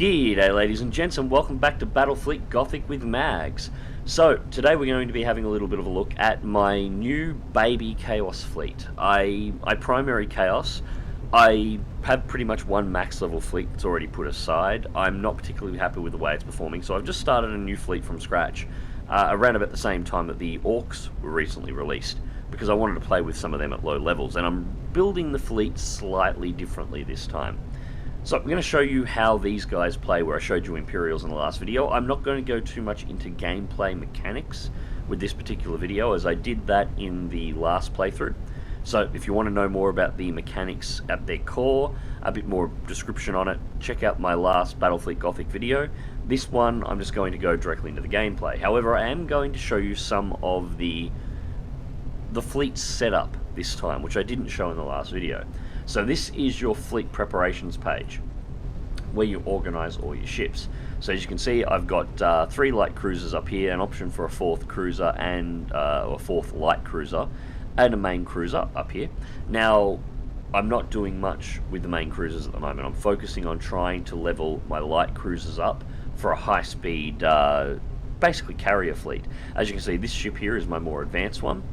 G'day ladies and gents, and welcome back to Battlefleet Gothic with Mags. So, today we're going to be having a little bit of a look at my new baby Chaos fleet. I primary Chaos. I have pretty much one max level fleet that's already put aside. I'm not particularly happy with the way it's performing, so I've just started a new fleet from scratch around about the same time that the Orks were recently released, because I wanted to play with some of them at low levels, and I'm building the fleet slightly differently this time. So I'm going to show you how these guys play, where I showed you Imperials in the last video. I'm not going to go too much into gameplay mechanics with this particular video, as I did that in the last playthrough. So if you want to know more about the mechanics at their core, a bit more description on it, check out my last Battlefleet Gothic video. This one, I'm just going to go directly into the gameplay. However, I am going to show you some of the fleet setup this time, which I didn't show in the last video. So this is your fleet preparations page, where you organise all your ships. So as you can see, I've got 3 light cruisers up here, an option for a 4th cruiser and a 4th light cruiser, and a main cruiser up here. Now, I'm not doing much with the main cruisers at the moment. I'm focusing on trying to level my light cruisers up for a high-speed, basically carrier fleet. As you can see, this ship here is my more advanced one.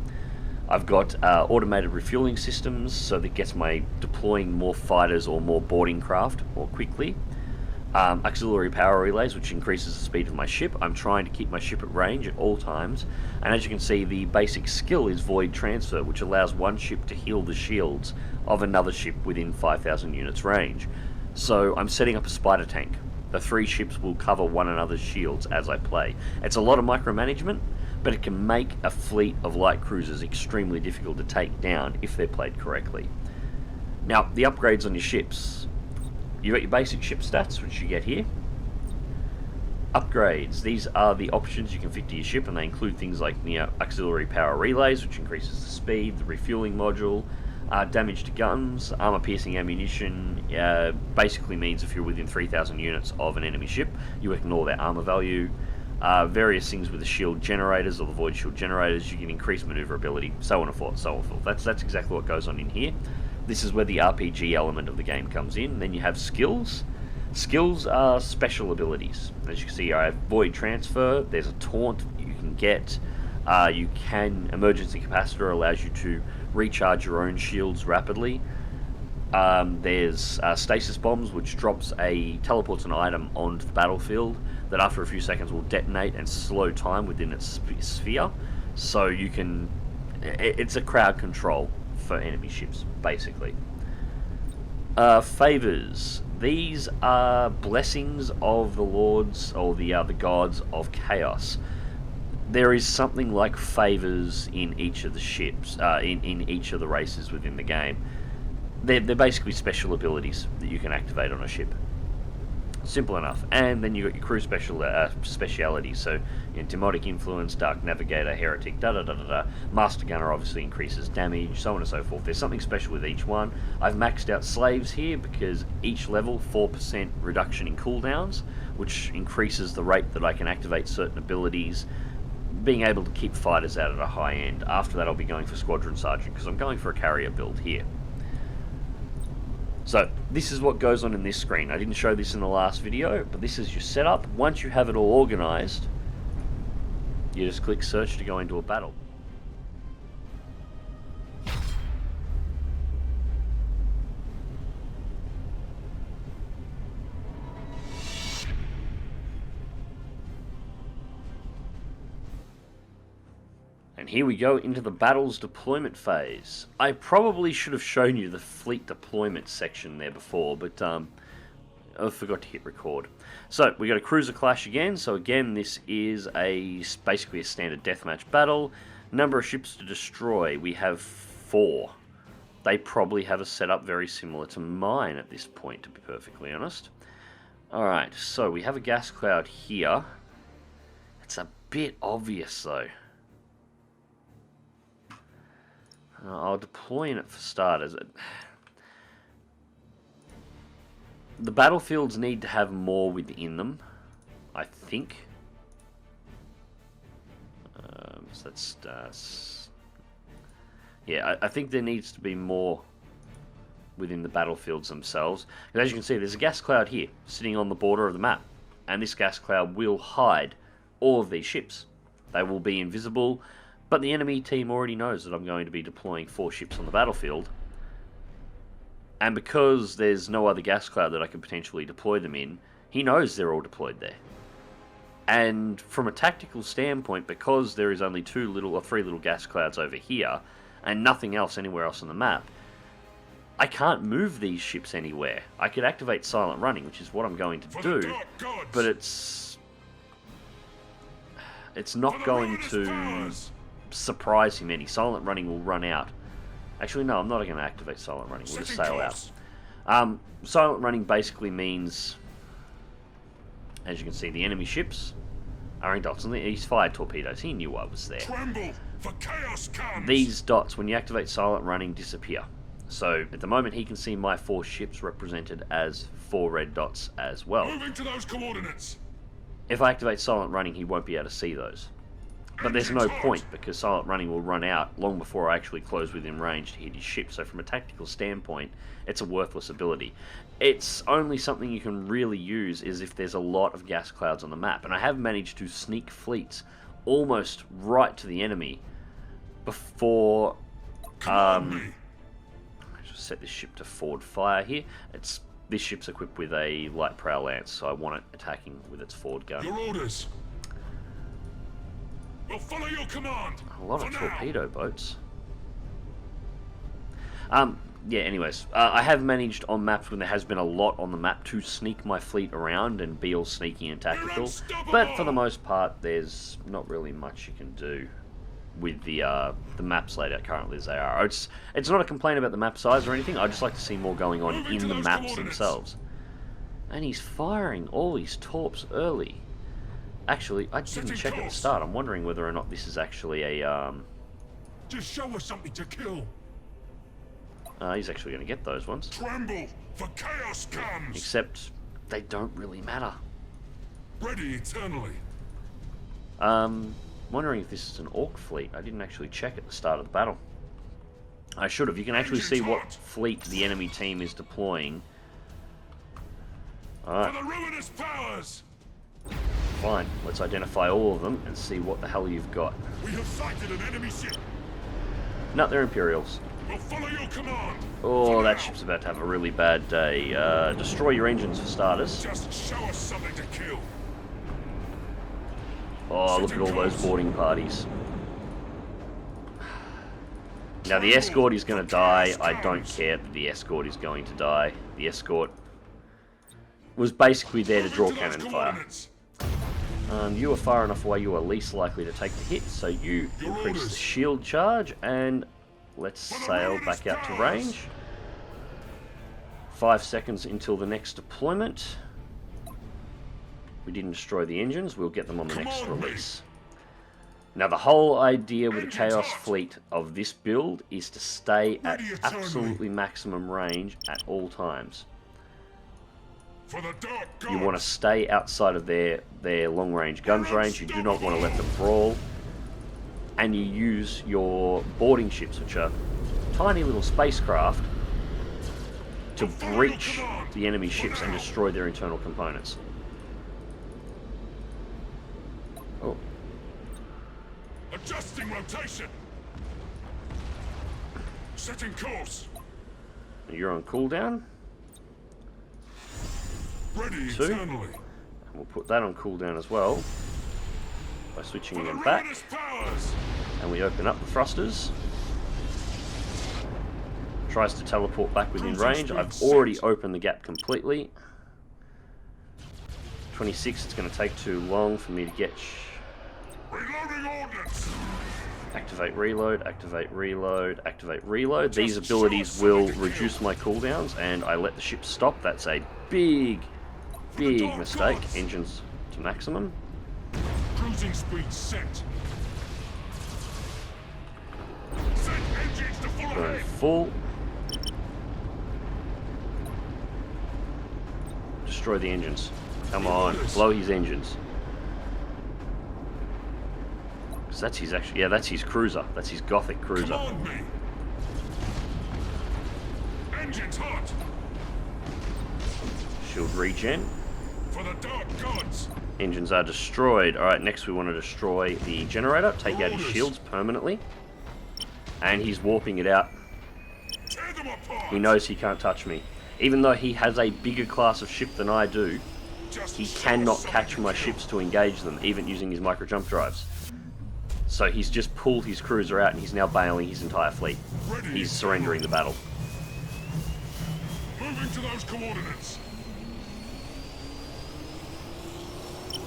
I've got automated refueling systems, so that gets my deploying more fighters or more boarding craft more quickly. Auxiliary power relays, which increases the speed of my ship. I'm trying to keep my ship at range at all times. And as you can see, the basic skill is void transfer, which allows one ship to heal the shields of another ship within 5,000 units range. So I'm setting up a spider tank. The 3 ships will cover one another's shields as I play. It's a lot of micromanagement, but it can make a fleet of light cruisers extremely difficult to take down if they're played correctly. Now, the upgrades on your ships. You've got your basic ship stats, which you get here. Upgrades. These are the options you can fit to your ship, and they include things like auxiliary power relays, which increases the speed, the refueling module, damage to guns, armor-piercing ammunition. Basically means if you're within 3,000 units of an enemy ship, you ignore their armor value. Various things with the shield generators or the void shield generators, you can increase maneuverability, so on and forth, so on and forth. That's exactly what goes on in here. This is where the RPG element of the game comes in. Then you have skills. Skills are special abilities. As you can see, I have void transfer. There's a taunt you can get. Emergency capacitor allows you to recharge your own shields rapidly. There's stasis bombs, which teleports an item onto the battlefield that after a few seconds will detonate and slow time within its sphere. So you can, it's a crowd control for enemy ships, basically. Favors. These are blessings of the lords, or the gods of chaos. There is something like favors in each of the ships, in each of the races within the game. They're basically special abilities that you can activate on a ship. Simple enough. And then you've got your crew specialities. So, Demotic Influence, Dark Navigator, Heretic, Master Gunner obviously increases damage, so on and so forth. There's something special with each one. I've maxed out Slaves here because each level, 4% reduction in cooldowns, which increases the rate that I can activate certain abilities, being able to keep fighters out at a high end. After that, I'll be going for Squadron Sergeant, because I'm going for a carrier build here. So, this is what goes on in this screen. I didn't show this in the last video, but this is your setup. Once you have it all organised, you just click search to go into a battle. And here we go into the battle's deployment phase. I probably should have shown you the fleet deployment section there before, but I forgot to hit record. So we got a cruiser clash again. So again, this is basically a standard deathmatch battle. Number of ships to destroy, we have 4. They probably have a setup very similar to mine at this point, to be perfectly honest. Alright, so we have a gas cloud here. It's a bit obvious though. I'll deploy in it for starters. The battlefields need to have more within them, I think. So that's yeah, I think there needs to be more within the battlefields themselves. Because as you can see, there's a gas cloud here, sitting on the border of the map. And this gas cloud will hide all of these ships. They will be invisible, but the enemy team already knows that I'm going to be deploying 4 ships on the battlefield. And because there's no other gas cloud that I could potentially deploy them in, he knows they're all deployed there. And from a tactical standpoint, because there is only 3 little gas clouds over here, and nothing else anywhere else on the map, I can't move these ships anywhere. I could activate silent running, which is what I'm going to do, but it's not going to surprise him any. Silent running will run out. Actually, no, I'm not going to activate silent running. We'll just sail out. Silent running basically means, as you can see, the enemy ships are in dots, and he's fired torpedoes. He knew I was there. Tremble, for chaos comes. These dots, when you activate silent running, disappear. So at the moment, he can see my 4 ships represented as 4 red dots as well. Moving to those coordinates. If I activate silent running, he won't be able to see those. But there's no point, because silent running will run out long before I actually close within range to hit his ship. So from a tactical standpoint, it's a worthless ability. It's only something you can really use is if there's a lot of gas clouds on the map. And I have managed to sneak fleets almost right to the enemy before... set this ship to forward fire here. This ship's equipped with a light prow lance, so I want it attacking with its forward gun. Your orders. We'll follow your command. A lot of torpedo boats. Yeah, anyways, I have managed on maps when there has been a lot on the map to sneak my fleet around and be all sneaky and tactical, but for the most part there's not really much you can do with the maps laid out currently as they are. It's not a complaint about the map size or anything, I just like to see more going on in the maps themselves. And he's firing all these torps early. Actually, I didn't check at the start. I'm wondering whether or not this is actually a... Just show us something to kill. He's actually going to get those ones. Tremble, for chaos comes. Except they don't really matter. Ready eternally. Wondering if this is an Ork fleet. I didn't actually check at the start of the battle. I should have. You can actually see what fleet the enemy team is deploying. Alright. For the ruinous powers. Fine. Let's identify all of them and see what the hell you've got. We have sighted an enemy ship. No, they're Imperials. We'll follow your command. Oh, that ship's about to have a really bad day. Destroy your engines for starters. Just show us something to kill. Oh, look at all those boarding parties. Now, the escort is going to die. I don't care that the escort is going to die. The escort was basically there to draw cannon fire. You are far enough away, you are least likely to take the hit, so you increase the shield charge, and let's sail back out to range. 5 seconds until the next deployment. We didn't destroy the engines, we'll get them on the next release. Now the whole idea with the Chaos fleet of this build is to stay at absolutely maximum range at all times. You want to stay outside of their long range guns range, you do not want to let them brawl, and you use your boarding ships, which are tiny little spacecraft, to breach the enemy ships and destroy their internal components. Oh. Adjusting rotation. Setting course. You're on cooldown. Ready 2. eternally. And we'll put that on cooldown as well by switching them back. And we open up the thrusters. Tries to teleport back within range. I've already opened the gap completely. 26, it's going to take too long for me to get... Reloading ordnance. Activate reload, activate reload, activate reload. These abilities will reduce my cooldowns, and I let the ship stop. That's a big mistake. Engines to maximum. Cruising speed set. Set engines to full Burn ahead. full. Destroy the engines. Come on, blow his engines. Because that's his actually, yeah, that's his cruiser. That's his Gothic cruiser. Engines hot. Shield regen. For the dark gods. Engines are destroyed. Alright, next we want to destroy the generator. Take out his Orders. shields permanently. And he's warping it out. Tear them apart. He knows he can't touch me. Even though he has a bigger class of ship than I do, Just he show cannot us catch something my to kill. ships to engage them, even using his micro jump drives. So he's just pulled his cruiser out and he's now bailing his entire fleet. Ready. He's surrendering the battle. Moving to those coordinates.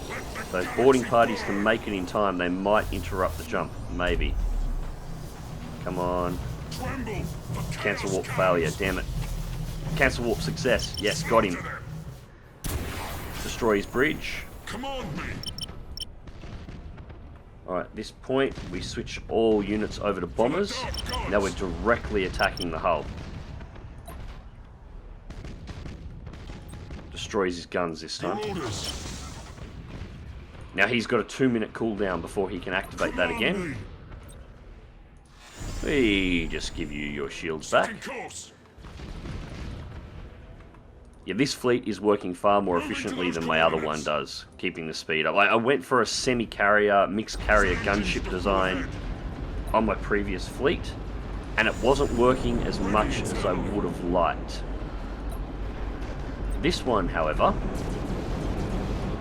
Let the Those boarding galaxy parties burn. can make it in time. They might interrupt the jump. Maybe. Come on. Tremble. The Cancel chaos warp comes. failure. Damn it. Cancel warp success. Yes, got him. Slaughter them. Destroy his bridge. Command me. Alright, at this point, we switch all units over to bombers. Now we're directly attacking the hull. Destroys his guns this Your time. orders. Now he's got a 2-minute cooldown before he can activate that Command again. me. We just give you your shields back. Setting course. Yeah, this fleet is working far more efficiently than my other one does, keeping the speed up. Like, I went for a semi-carrier, mixed carrier gunship design on my previous fleet, and it wasn't working as much as I would have liked. This one, however,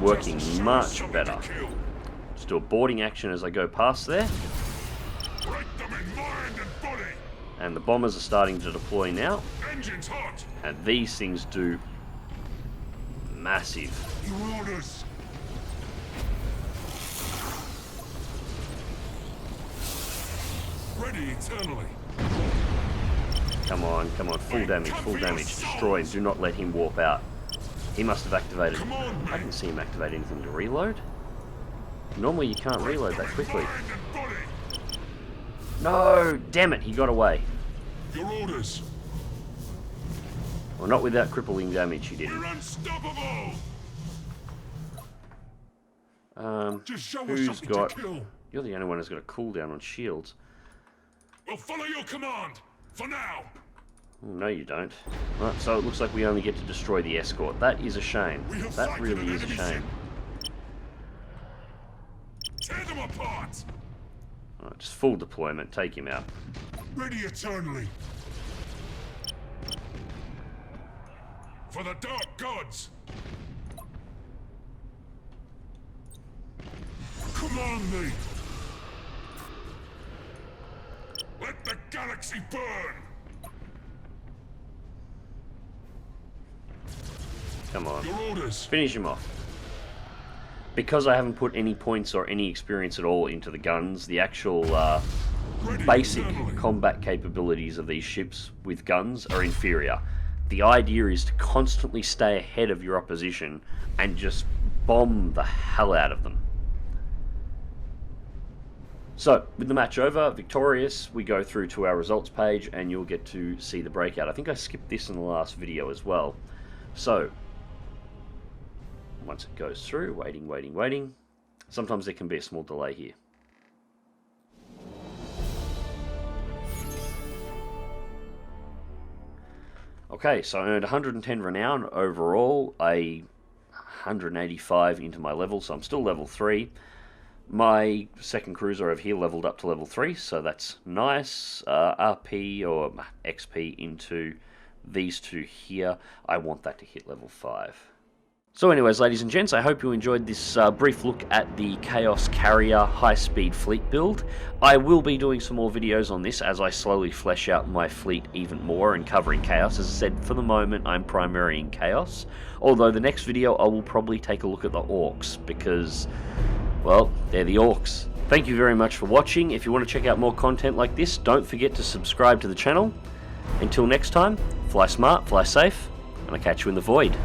working Just show us much something better. to kill. Just do a boarding action as I go past there, Break them in mind and body. and the bombers are starting to deploy now, Engines hot. and these things do massive. Your orders. Ready eternally. Come on, full damage, destroy him, do not let him warp out. He must have activated... Come on, I mate. didn't see him activate anything to reload. Normally you can't reload that quickly. Mind and body. No! Damn it, he got away. Your orders. Well, not without crippling damage, he didn't. We're unstoppable. Just show us Who's something got... to kill. You're the only one who's got a cooldown on shields. We'll follow your command. For now. Oh, no, you don't. Right, so it looks like we only get to destroy the escort. That is a shame. We have That sighted really an is a enemy shame. ship. Tear them apart. Right, just full deployment, take him out. Ready eternally. For the dark gods. Command me. Let the galaxy burn. Come on. Your orders. Finish him off. Because I haven't put any points or any experience at all into the guns, the actual Ready basic eternally. combat capabilities of these ships with guns are inferior. The idea is to constantly stay ahead of your opposition and just bomb the hell out of them. So, with the match over, victorious, we go through to our results page and you'll get to see the breakout. I think I skipped this in the last video as well. So, once it goes through, waiting. Sometimes there can be a small delay here. Okay, so I earned 110 renown overall, 185 into my level, so I'm still level 3. My second cruiser over here leveled up to level 3, so that's nice. RP or XP into these two here, I want that to hit level 5. So anyways, ladies and gents, I hope you enjoyed this brief look at the Chaos Carrier high-speed fleet build. I will be doing some more videos on this as I slowly flesh out my fleet even more and covering Chaos. As I said, for the moment, I'm primary in Chaos. Although the next video, I will probably take a look at the Orks because, well, they're the Orks. Thank you very much for watching. If you want to check out more content like this, don't forget to subscribe to the channel. Until next time, fly smart, fly safe, and I'll catch you in the void.